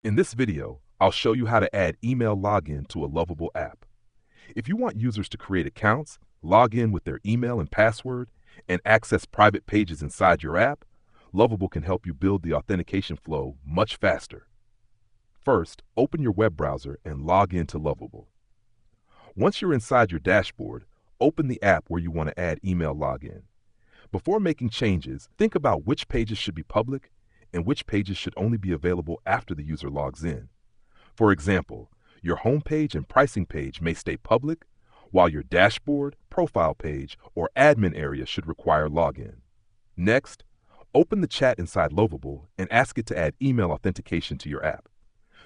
In this video, I'll show you how to add email login to a Lovable app. If you want users to create accounts, log in with their email and password, and access private pages inside your app, Lovable can help you build the authentication flow much faster. First, open your web browser and log in to Lovable. Once you're inside your dashboard, open the app where you want to add email login. Before making changes, think about which pages should be public and which pages should only be available after the user logs in. For example, your homepage and pricing page may stay public, while your dashboard, profile page, or admin area should require login. Next, open the chat inside Lovable and ask it to add email authentication to your app.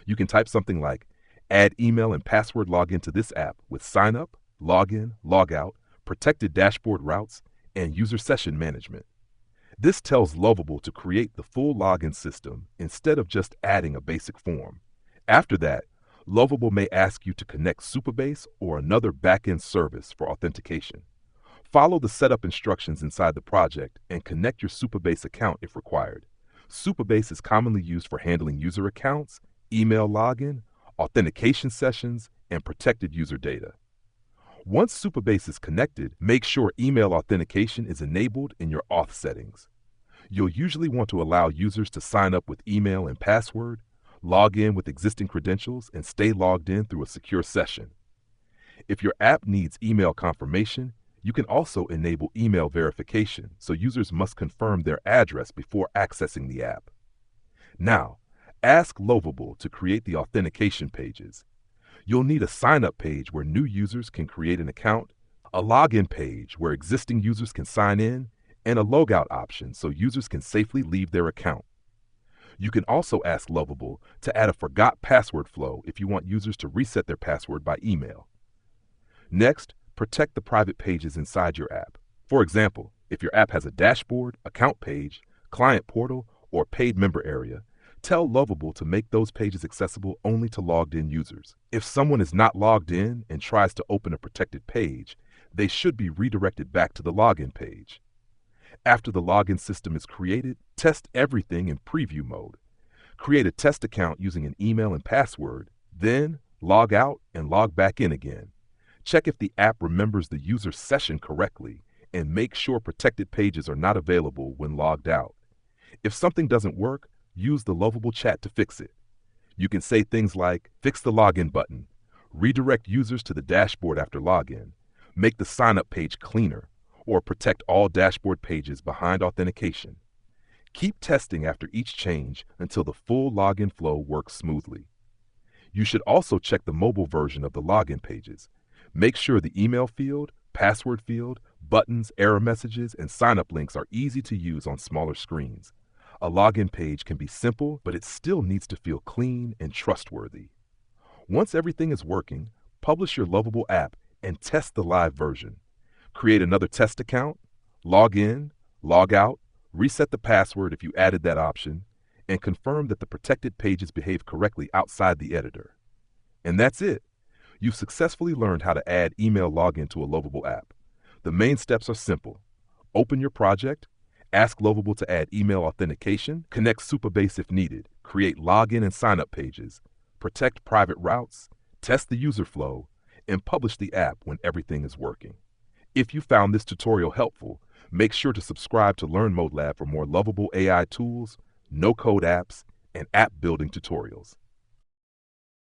You can type something like, "Add email and password login to this app with sign up, login, logout, protected dashboard routes, and user session management." This tells Lovable to create the full login system instead of just adding a basic form. After that, Lovable may ask you to connect Supabase or another backend service for authentication. Follow the setup instructions inside the project and connect your Supabase account if required. Supabase is commonly used for handling user accounts, email login, authentication sessions, and protected user data. Once Supabase is connected, make sure email authentication is enabled in your auth settings. You'll usually want to allow users to sign up with email and password, log in with existing credentials, and stay logged in through a secure session. If your app needs email confirmation, you can also enable email verification, so users must confirm their address before accessing the app. Now, ask Lovable to create the authentication pages. You'll need a sign-up page where new users can create an account, a login page where existing users can sign in, and a logout option so users can safely leave their account. You can also ask Lovable to add a forgot password flow if you want users to reset their password by email. Next, protect the private pages inside your app. For example, if your app has a dashboard, account page, client portal, or paid member area, tell Lovable to make those pages accessible only to logged-in users. If someone is not logged in and tries to open a protected page, they should be redirected back to the login page. After the login system is created, test everything in preview mode. Create a test account using an email and password, then log out and log back in again. Check if the app remembers the user session correctly and make sure protected pages are not available when logged out. If something doesn't work, use the Lovable chat to fix it. You can say things like, "Fix the login button," redirect users to the dashboard after login, make the sign-up page cleaner, or protect all dashboard pages behind authentication. Keep testing after each change until the full login flow works smoothly. You should also check the mobile version of the login pages. Make sure the email field, password field, buttons, error messages, and sign-up links are easy to use on smaller screens. A login page can be simple, but it still needs to feel clean and trustworthy. Once everything is working, publish your Lovable app and test the live version. Create another test account, log in, log out, reset the password if you added that option, and confirm that the protected pages behave correctly outside the editor. And that's it. You've successfully learned how to add email login to a Lovable app. The main steps are simple. Open your project, ask Lovable to add email authentication, connect Supabase if needed, create login and sign-up pages, protect private routes, test the user flow, and publish the app when everything is working. If you found this tutorial helpful, make sure to subscribe to LearnModelab for more Lovable AI tools, no-code apps, and app building tutorials.